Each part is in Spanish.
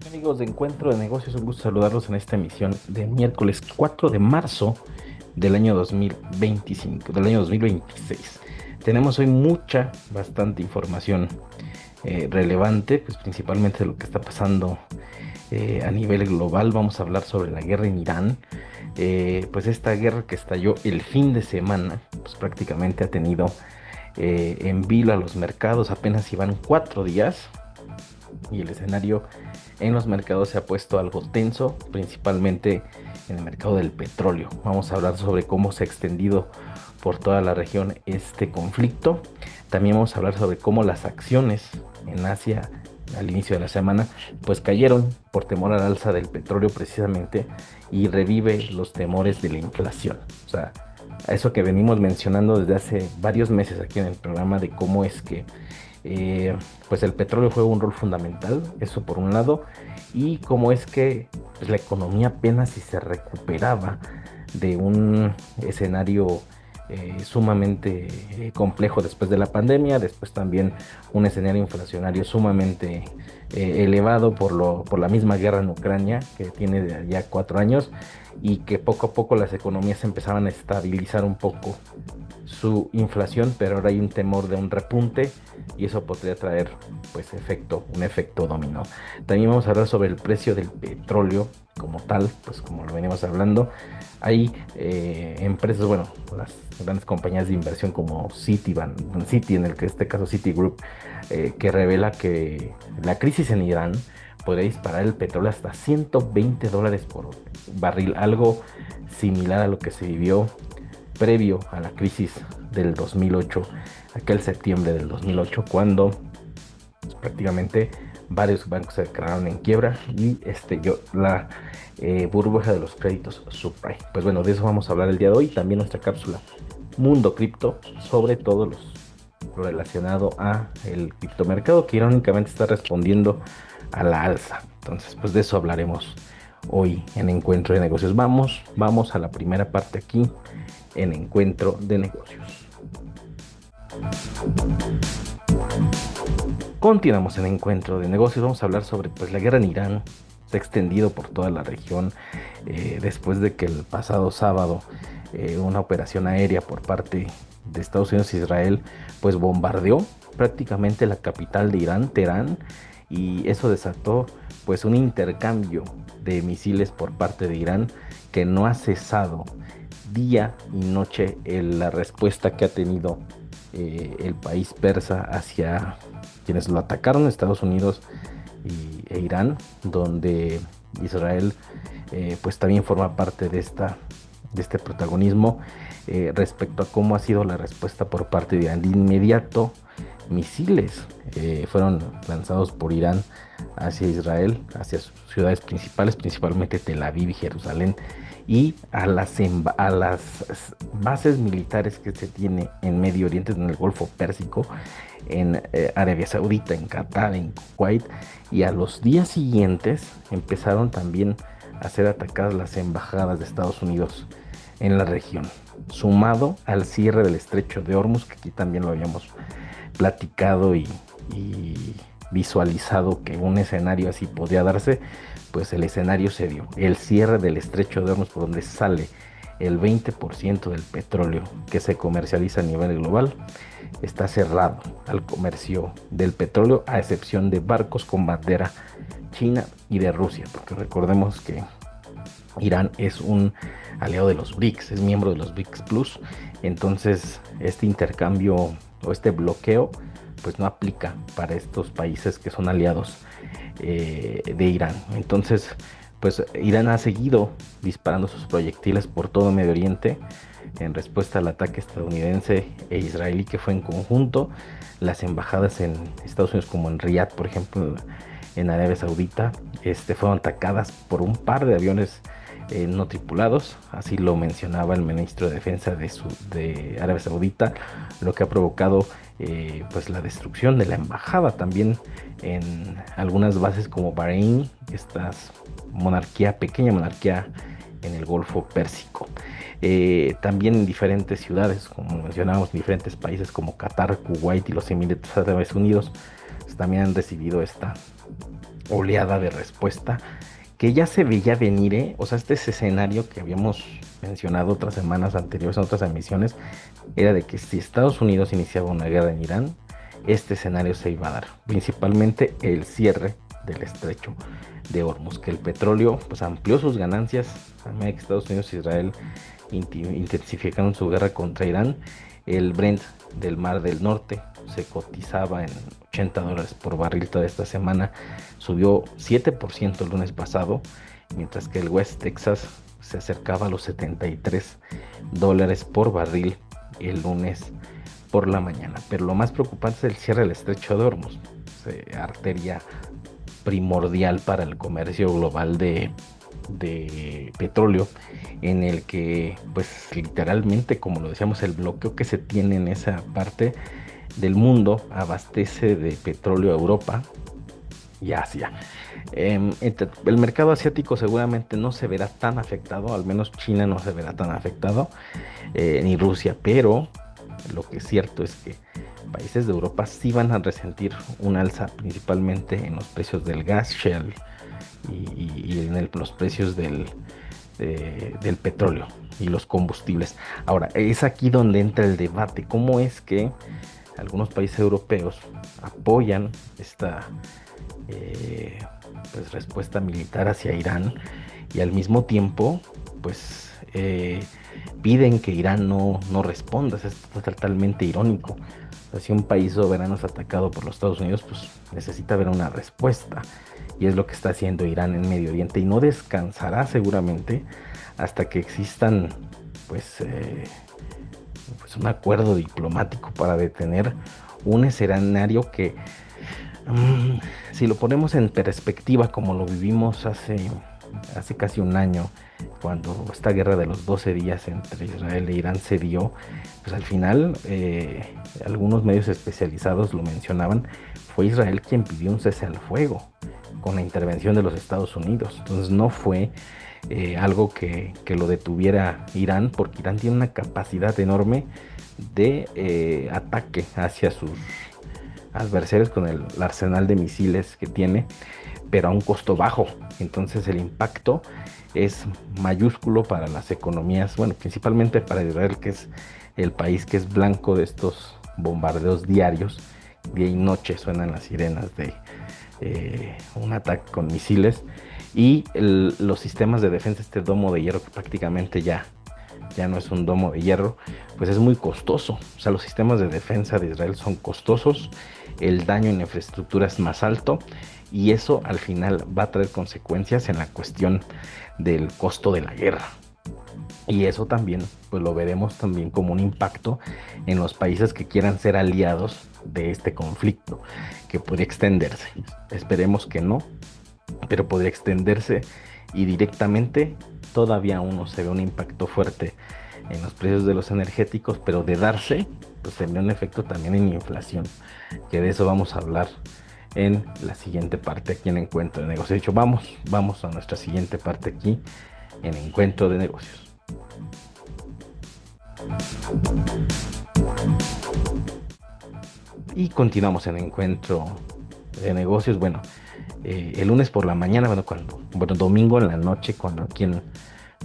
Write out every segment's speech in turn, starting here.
Amigos de Encuentro de Negocios, un gusto saludarlos en esta emisión de miércoles 4 de marzo del año 2025, del año 2026. Tenemos hoy bastante información relevante, pues principalmente de lo que está pasando a nivel global. Vamos a hablar sobre la guerra en Irán. Pues esta guerra que estalló el fin de semana, pues prácticamente ha tenido en vilo a los mercados. Apenas iban 4 días y el escenario en los mercados se ha puesto algo tenso, principalmente en el mercado del petróleo. Vamos a hablar sobre cómo se ha extendido por toda la región este conflicto. También vamos a hablar sobre cómo las acciones en Asia al inicio de la semana pues cayeron por temor al alza del petróleo precisamente, y revive los temores de la inflación. O sea, a eso que venimos mencionando desde hace varios meses aquí en el programa, de cómo es que pues el petróleo juega un rol fundamental, eso por un lado, y cómo es que pues, la economía apenas si se recuperaba de un escenario sumamente complejo después de la pandemia, después también un escenario inflacionario sumamente elevado por la misma guerra en Ucrania, que tiene ya 4 años, y que poco a poco las economías empezaban a estabilizar un poco su inflación, pero ahora hay un temor de un repunte, y eso podría traer pues un efecto dominó. También vamos a hablar sobre el precio del petróleo como tal, pues como lo venimos hablando. Hay empresas, bueno, las grandes compañías de inversión como Citi, en este caso Citigroup, que revela que la crisis en Irán podría disparar el petróleo hasta $120 por barril, algo similar a lo que se vivió previo a la crisis del 2008, aquel septiembre del 2008, cuando pues, prácticamente varios bancos se declararon en quiebra y la burbuja de los créditos subprime. Pues bueno, de eso vamos a hablar el día de hoy. También nuestra cápsula Mundo Cripto, sobre todo lo relacionado a el criptomercado, que irónicamente está respondiendo a la alza. Entonces, pues de eso hablaremos hoy en Encuentro de Negocios. Vamos a la primera parte aquí en Encuentro de Negocios. Continuamos en Encuentro de Negocios. Vamos a hablar sobre pues la guerra en Irán. Se ha extendido por toda la región después de que el pasado sábado una operación aérea por parte de Estados Unidos e Israel pues bombardeó prácticamente la capital de Irán, Teherán, y eso desató pues un intercambio de misiles por parte de Irán que no ha cesado día y noche la respuesta que ha tenido el país persa hacia quienes lo atacaron, Estados Unidos e Irán, donde Israel pues también forma parte de este protagonismo respecto a cómo ha sido la respuesta por parte de Irán. De inmediato, misiles fueron lanzados por Irán hacia Israel, hacia sus ciudades principales, principalmente Tel Aviv y Jerusalén, y a las bases militares que se tiene en Medio Oriente, en el Golfo Pérsico, en Arabia Saudita, en Qatar, en Kuwait, y a los días siguientes empezaron también a ser atacadas las embajadas de Estados Unidos en la región, sumado al cierre del estrecho de Hormuz, que aquí también lo habíamos platicado y visualizado que un escenario así podía darse. Pues el escenario se dio. El cierre del estrecho de Hormuz, por donde sale el 20% del petróleo que se comercializa a nivel global, está cerrado al comercio del petróleo, a excepción de barcos con bandera china y de Rusia, porque recordemos que Irán es un aliado de los BRICS, es miembro de los BRICS Plus. Entonces este intercambio o este bloqueo pues no aplica para estos países que son aliados de Irán. Entonces pues Irán ha seguido disparando sus proyectiles por todo Medio Oriente en respuesta al ataque estadounidense e israelí que fue en conjunto. Las embajadas en Estados Unidos, como en Riyadh, por ejemplo, en Arabia Saudita, fueron atacadas por un par de aviones no tripulados, así lo mencionaba el ministro de Defensa de Arabia Saudita, lo que ha provocado pues la destrucción de la embajada también en algunas bases como Bahrein, esta pequeña monarquía en el Golfo Pérsico. También en diferentes ciudades, como mencionábamos, en diferentes países como Qatar, Kuwait y los Emiratos Árabes Unidos, pues, también han recibido esta oleada de respuesta que ya se veía venir, ¿eh? O sea, este es escenario que habíamos mencionado otras semanas anteriores en otras emisiones, era de que si Estados Unidos iniciaba una guerra en Irán, este escenario se iba a dar, principalmente el cierre del estrecho de Hormuz, que el petróleo pues amplió sus ganancias a medida que Estados Unidos e Israel intensificaron su guerra contra Irán. El Brent del Mar del Norte se cotizaba en $80 por barril toda esta semana, subió 7% el lunes pasado, mientras que el West Texas se acercaba a los $73 por barril el lunes por la mañana. Pero lo más preocupante es el cierre del estrecho de Hormuz, arteria primordial para el comercio global de petróleo, en el que pues literalmente, como lo decíamos, el bloqueo que se tiene en esa parte del mundo abastece de petróleo a Europa y Asia. El mercado asiático seguramente no se verá tan afectado, al menos China no se verá tan afectado, ni Rusia, pero lo que es cierto es que países de Europa sí van a resentir un alza, principalmente en los precios del gas Shell y en los precios del petróleo y los combustibles. Ahora, es aquí donde entra el debate, cómo es que algunos países europeos apoyan esta pues, respuesta militar hacia Irán y al mismo tiempo pues piden que Irán no responda. Es totalmente irónico. O sea, si un país soberano es atacado por los Estados Unidos, pues necesita ver una respuesta, y es lo que está haciendo Irán en Medio Oriente, y no descansará seguramente hasta que existan pues, pues un acuerdo diplomático para detener un escenario que si lo ponemos en perspectiva como lo vivimos hace casi un año, cuando esta guerra de los 12 días entre Israel e Irán se dio, pues al final algunos medios especializados lo mencionaban, fue Israel quien pidió un cese al fuego con la intervención de los Estados Unidos. Entonces no fue algo que lo detuviera Irán, porque Irán tiene una capacidad enorme de ataque hacia sus adversarios con el arsenal de misiles que tiene, pero a un costo bajo. Entonces el impacto es mayúsculo para las economías, bueno, principalmente para Israel, que es el país que es blanco de estos bombardeos diarios. Día y noche suenan las sirenas de un ataque con misiles, y los sistemas de defensa, este domo de hierro que prácticamente ya no es un domo de hierro, pues es muy costoso. O sea, los sistemas de defensa de Israel son costosos, el daño en infraestructura es más alto, y eso al final va a traer consecuencias en la cuestión del costo de la guerra. Y eso también, pues lo veremos también como un impacto en los países que quieran ser aliados de este conflicto, que podría extenderse. Esperemos que no, pero podría extenderse, y directamente todavía aún no se ve un impacto fuerte en los precios de los energéticos, pero de darse, pues tendría un efecto también en inflación, que de eso vamos a hablar en la siguiente parte aquí en Encuentro de Negocios. De hecho, vamos a nuestra siguiente parte aquí en Encuentro de Negocios. Y continuamos en Encuentro de Negocios. Bueno, el lunes por la mañana, domingo en la noche, cuando aquí en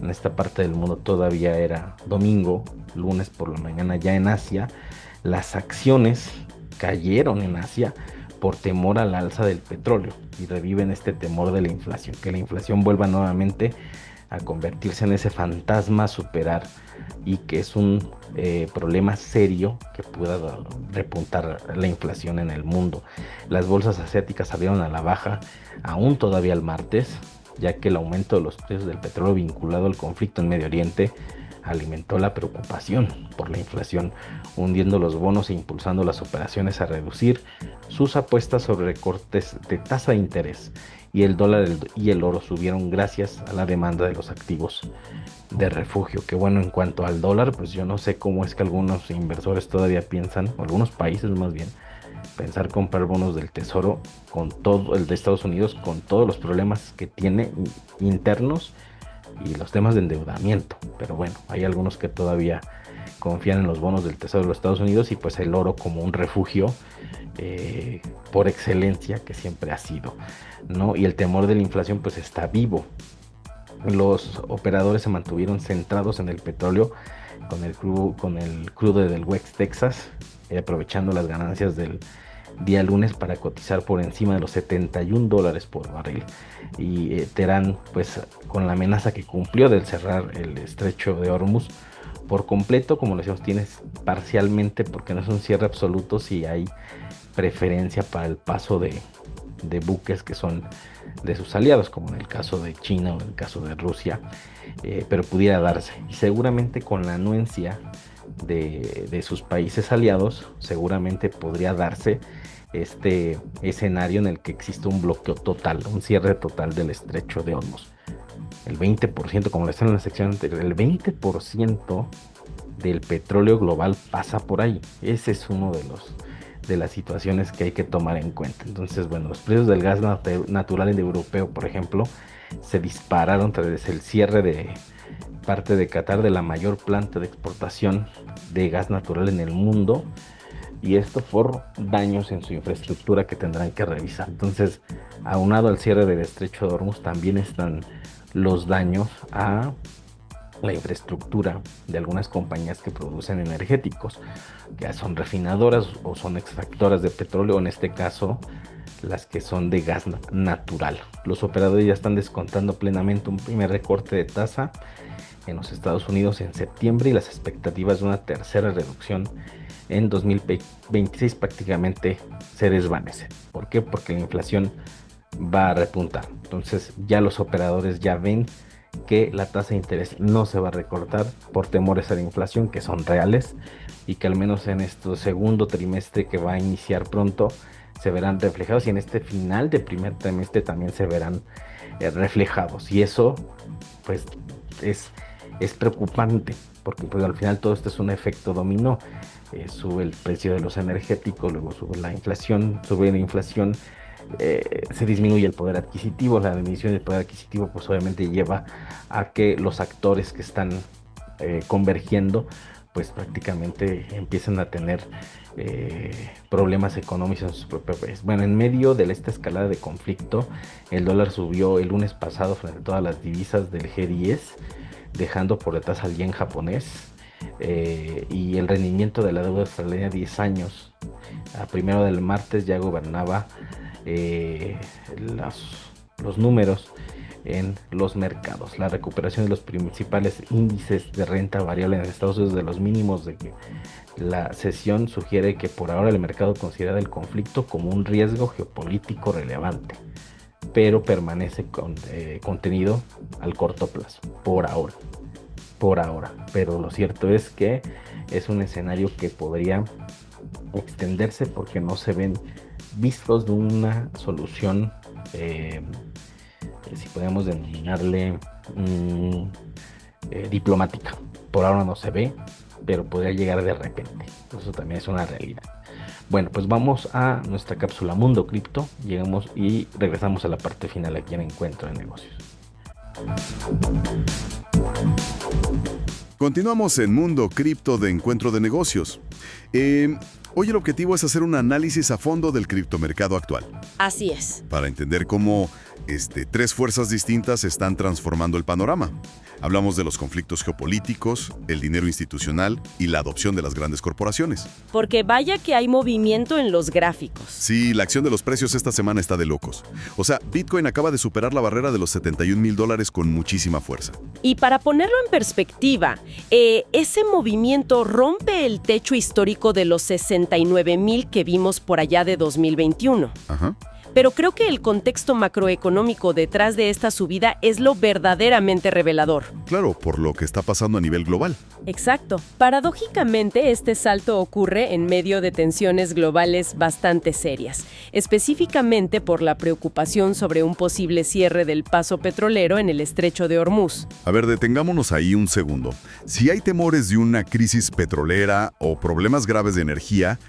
esta parte del mundo todavía era domingo, lunes por la mañana ya en Asia, las acciones cayeron en Asia por temor al alza del petróleo, y reviven este temor de la inflación, que la inflación vuelva nuevamente a convertirse en ese fantasma a superar, y que es un problema serio que pueda repuntar la inflación en el mundo. Las bolsas asiáticas salieron a la baja aún todavía el martes, ya que el aumento de los precios del petróleo vinculado al conflicto en Medio Oriente alimentó la preocupación por la inflación, hundiendo los bonos e impulsando las operaciones a reducir sus apuestas sobre recortes de tasa de interés, y el dólar y el oro subieron gracias a la demanda de los activos de refugio. Que bueno, en cuanto al dólar, pues yo no sé cómo es que algunos inversores todavía piensan, o algunos países más bien, pensar comprar bonos del tesoro, con todo el de Estados Unidos, con todos los problemas que tiene internos, y los temas de endeudamiento. Pero bueno, hay algunos que todavía confían en los bonos del Tesoro de los Estados Unidos y pues el oro como un refugio por excelencia que siempre ha sido, ¿no? Y el temor de la inflación pues está vivo. Los operadores se mantuvieron centrados en el petróleo con el crudo del West Texas, aprovechando las ganancias del día lunes para cotizar por encima de los $71 por barril. Y Teherán, pues con la amenaza que cumplió del cerrar el estrecho de Hormuz por completo, como lo decíamos, tienes parcialmente, porque no es un cierre absoluto, si hay preferencia para el paso de buques que son de sus aliados, como en el caso de China o en el caso de Rusia, pero pudiera darse. Y seguramente con la anuencia de sus países aliados, seguramente podría darse este escenario en el que existe un bloqueo total, un cierre total del estrecho de Hormuz. El 20%, como lo decía en la sección anterior, el 20% del petróleo global pasa por ahí. Ese es uno de las situaciones que hay que tomar en cuenta. Entonces, bueno, los precios del gas natural europeo, por ejemplo, se dispararon tras el cierre de parte de Qatar de la mayor planta de exportación de gas natural en el mundo, y esto por daños en su infraestructura que tendrán que revisar. Entonces, aunado al cierre del estrecho de Hormuz, también están los daños a la infraestructura de algunas compañías que producen energéticos, que son refinadoras o son extractoras de petróleo, o en este caso las que son de gas natural. Los operadores ya están descontando plenamente un primer recorte de tasa en los Estados Unidos en septiembre, y las expectativas de una tercera reducción en 2026 prácticamente se desvanecen. ¿Por qué? Porque la inflación va a repuntar. Entonces ya los operadores ya ven que la tasa de interés no se va a recortar por temores a la inflación, que son reales, y que al menos en este segundo trimestre que va a iniciar pronto se verán reflejados, y en este final de primer trimestre también se verán reflejados. Y eso pues es preocupante, porque pues al final todo esto es un efecto dominó. Sube el precio de los energéticos, luego sube la inflación, se disminuye el poder adquisitivo. La disminución del poder adquisitivo pues obviamente lleva a que los actores que están convergiendo pues prácticamente empiezan a tener problemas económicos en sus propios países. Bueno, en medio de esta escalada de conflicto, el dólar subió el lunes pasado frente a todas las divisas del G10, dejando por detrás al yen japonés. Y el rendimiento de la deuda australiana a 10 años a primero del martes ya gobernaba los números en los mercados. La recuperación de los principales índices de renta variable en Estados Unidos de los mínimos de que la sesión sugiere que por ahora el mercado considera el conflicto como un riesgo geopolítico relevante, pero permanece contenido al corto plazo, por ahora. Pero lo cierto es que es un escenario que podría extenderse, porque no se ven vistos de una solución, si podemos denominarle diplomática. Por ahora no se ve, pero podría llegar de repente. Eso también es una realidad. Bueno, pues vamos a nuestra cápsula Mundo Cripto, llegamos y regresamos a la parte final aquí en Encuentro de Negocios. Continuamos en Mundo Cripto de Encuentro de Negocios. Hoy el objetivo es hacer un análisis a fondo del criptomercado actual. Así es. Para entender cómo tres fuerzas distintas están transformando el panorama. Hablamos de los conflictos geopolíticos, el dinero institucional y la adopción de las grandes corporaciones. Porque vaya que hay movimiento en los gráficos. Sí, la acción de los precios esta semana está de locos. O sea, Bitcoin acaba de superar la barrera de los $71,000 con muchísima fuerza. Y para ponerlo en perspectiva, ese movimiento rompe el techo histórico de los 69,000 que vimos por allá de 2021. Ajá. Pero creo que el contexto macroeconómico detrás de esta subida es lo verdaderamente revelador. Claro, por lo que está pasando a nivel global. Exacto. Paradójicamente, este salto ocurre en medio de tensiones globales bastante serias, específicamente por la preocupación sobre un posible cierre del paso petrolero en el estrecho de Hormuz. A ver, detengámonos ahí un segundo. Si hay temores de una crisis petrolera o problemas graves de energía,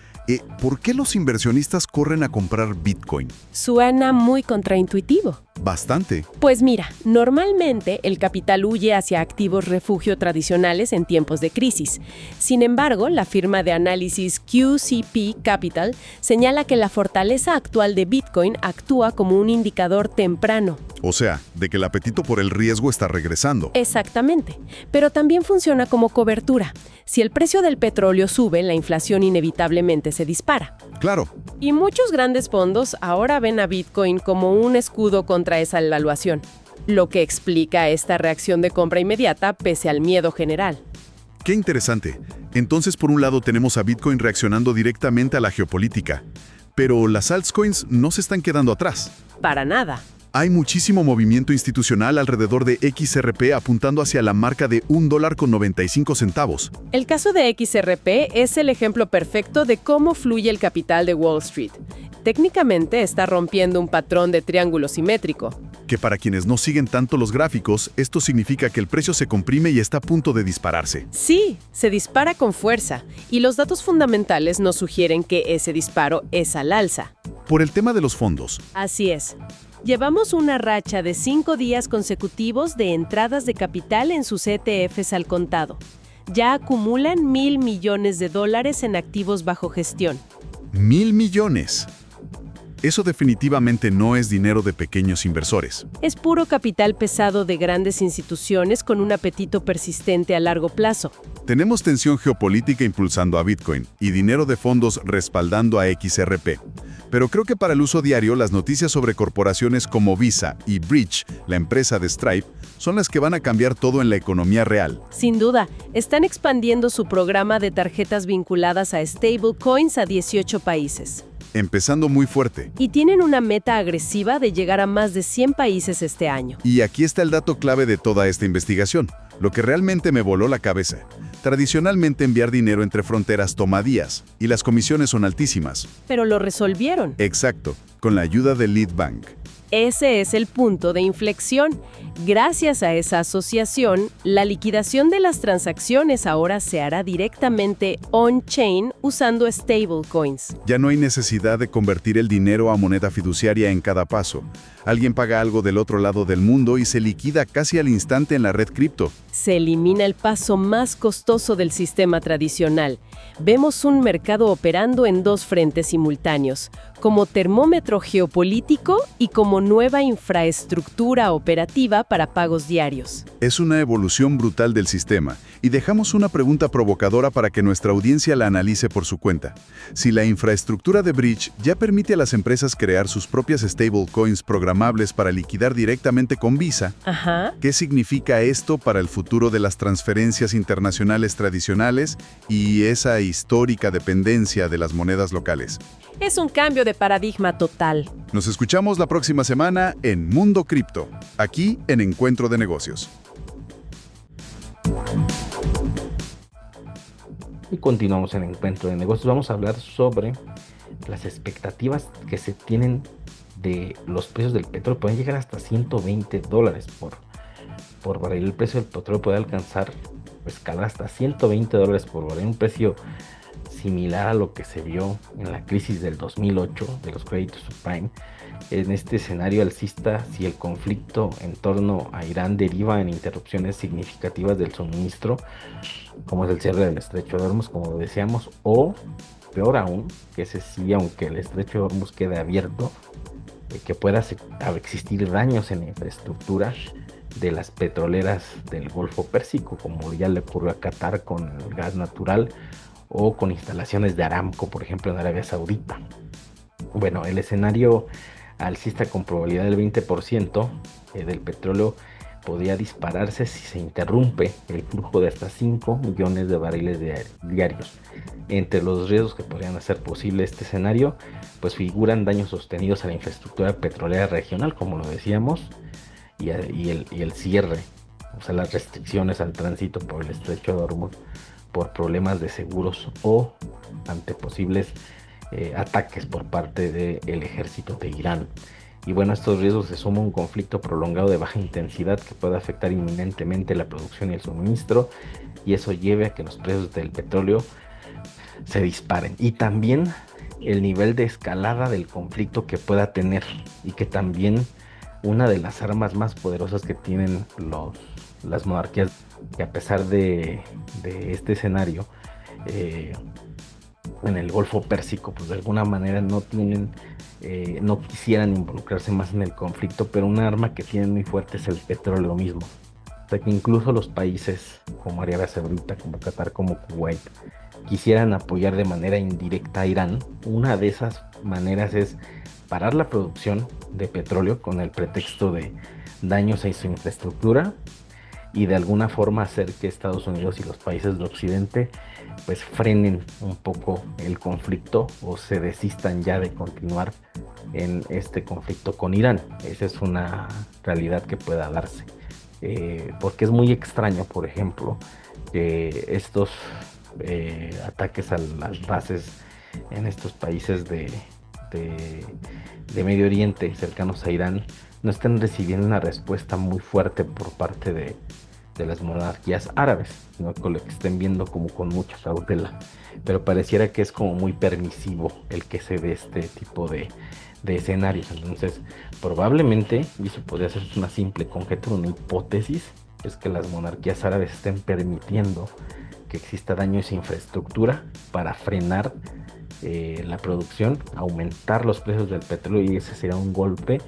¿Por qué los inversionistas corren a comprar Bitcoin? Suena muy contraintuitivo. Bastante. Pues mira, normalmente el capital huye hacia activos refugio tradicionales en tiempos de crisis. Sin embargo, la firma de análisis QCP Capital señala que la fortaleza actual de Bitcoin actúa como un indicador temprano. O sea, de que el apetito por el riesgo está regresando. Exactamente, pero también funciona como cobertura. Si el precio del petróleo sube, la inflación inevitablemente se dispara. Claro. Y muchos grandes fondos ahora ven a Bitcoin como un escudo contra esa evaluación, lo que explica esta reacción de compra inmediata pese al miedo general. Qué interesante. Entonces, por un lado tenemos a Bitcoin reaccionando directamente a la geopolítica, pero las altcoins no se están quedando atrás. Para nada. Hay muchísimo movimiento institucional alrededor de XRP apuntando hacia la marca de $1.95. El caso de XRP es el ejemplo perfecto de cómo fluye el capital de Wall Street. Técnicamente está rompiendo un patrón de triángulo simétrico. Que para quienes no siguen tanto los gráficos, esto significa que el precio se comprime y está a punto de dispararse. Sí, se dispara con fuerza, y los datos fundamentales nos sugieren que ese disparo es al alza. Por el tema de los fondos. Así es. Llevamos una racha de 5 días consecutivos de entradas de capital en sus ETFs al contado. Ya acumulan $1,000 millones en activos bajo gestión. ¡1,000 millones! Eso definitivamente no es dinero de pequeños inversores. Es puro capital pesado de grandes instituciones con un apetito persistente a largo plazo. Tenemos tensión geopolítica impulsando a Bitcoin y dinero de fondos respaldando a XRP. Pero creo que para el uso diario, las noticias sobre corporaciones como Visa y Bridge, la empresa de Stripe, son las que van a cambiar todo en la economía real. Sin duda, están expandiendo su programa de tarjetas vinculadas a stablecoins a 18 países. Empezando muy fuerte. Y tienen una meta agresiva de llegar a más de 100 países este año. Y aquí está el dato clave de toda esta investigación, lo que realmente me voló la cabeza. Tradicionalmente enviar dinero entre fronteras toma días, y las comisiones son altísimas. Pero lo resolvieron. Exacto, con la ayuda de Lead Bank. Ese es el punto de inflexión. Gracias a esa asociación, la liquidación de las transacciones ahora se hará directamente on-chain usando stablecoins. Ya no hay necesidad de convertir el dinero a moneda fiduciaria en cada paso. Alguien paga algo del otro lado del mundo y se liquida casi al instante en la red cripto. Se elimina el paso más costoso del sistema tradicional. Vemos un mercado operando en dos frentes simultáneos, como termómetro geopolítico y como nueva infraestructura operativa para pagos diarios. Es una evolución brutal del sistema, y dejamos una pregunta provocadora para que nuestra audiencia la analice por su cuenta. Si la infraestructura de Bridge ya permite a las empresas crear sus propias stablecoins programables para liquidar directamente con Visa, ¿qué significa esto para el futuro de las transferencias internacionales tradicionales y esa histórica dependencia de las monedas locales? Es un cambio de paradigma total. Nos escuchamos la próxima semana en Mundo Cripto, aquí en Encuentro de Negocios. Y continuamos en Encuentro de Negocios. Vamos a hablar sobre las expectativas que se tienen de los precios del petróleo. Pueden llegar hasta $120 por barril. El precio del petróleo puede alcanzar, escalar hasta $120 por barril, un precio similar a lo que se vio en la crisis del 2008 de los créditos subprime. En este escenario alcista, si el conflicto en torno a Irán deriva en interrupciones significativas del suministro, como es el cierre del estrecho de Hormuz, como decíamos, o peor aún, que ese sí, aunque el estrecho de Hormuz quede abierto, que pueda existir daños en la infraestructura de las petroleras del Golfo Pérsico, como ya le ocurrió a Qatar con el gas natural, o con instalaciones de Aramco, por ejemplo, en Arabia Saudita. Bueno, el escenario alcista con probabilidad del 20% del petróleo podría dispararse si se interrumpe el flujo de hasta 5 millones de barriles diarios. Entre los riesgos que podrían hacer posible este escenario, pues figuran daños sostenidos a la infraestructura petrolera regional, como lo decíamos, y el cierre, o sea, las restricciones al tránsito por el estrecho de Hormuz por problemas de seguros o ante posibles ataques por parte del ejército de Irán. Y bueno, estos riesgos se suma un conflicto prolongado de baja intensidad que puede afectar inminentemente la producción y el suministro, y eso lleve a que los precios del petróleo se disparen. Y también el nivel de escalada del conflicto que pueda tener, y que también una de las armas más poderosas que tienen las monarquías, que a pesar de este escenario, eh, en el Golfo Pérsico, pues de alguna manera no quisieran involucrarse más en el conflicto, pero un arma que tienen muy fuerte es el petróleo mismo. O sea que incluso los países como Arabia Saudita, como Qatar, como Kuwait, quisieran apoyar de manera indirecta a Irán. Una de esas maneras es parar la producción de petróleo con el pretexto de daños a su infraestructura, y de alguna forma hacer que Estados Unidos y los países del occidente pues frenen un poco el conflicto o se desistan ya de continuar en este conflicto con Irán. Esa es una realidad que pueda darse. Porque es muy extraño, por ejemplo, que estos ataques a las bases en estos países de Medio Oriente cercanos a Irán no estén recibiendo una respuesta muy fuerte por parte de las monarquías árabes, sino que lo estén viendo como con mucha cautela. Pero pareciera que es como muy permisivo el que se dé este tipo de escenarios. Entonces, probablemente, y eso podría ser una simple conjetura, una hipótesis, es que las monarquías árabes estén permitiendo que exista daño a esa infraestructura para frenar la producción, aumentar los precios del petróleo, y ese sería un golpe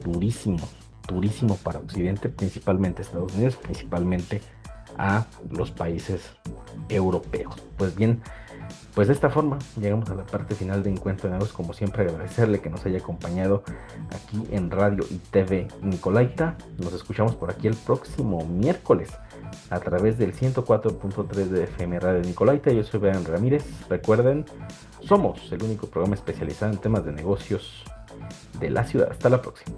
durísimo, durísimo para Occidente, principalmente Estados Unidos, principalmente a los países europeos. Pues bien, pues de esta forma llegamos a la parte final de Encuentro de Negocios. Como siempre, agradecerle que nos haya acompañado aquí en Radio y TV Nicolaita. Nos escuchamos por aquí el próximo miércoles a través del 104.3 de FM Radio Nicolaita. Yo soy Brian Ramírez. Recuerden, somos el único programa especializado en temas de negocios de la ciudad. Hasta la próxima.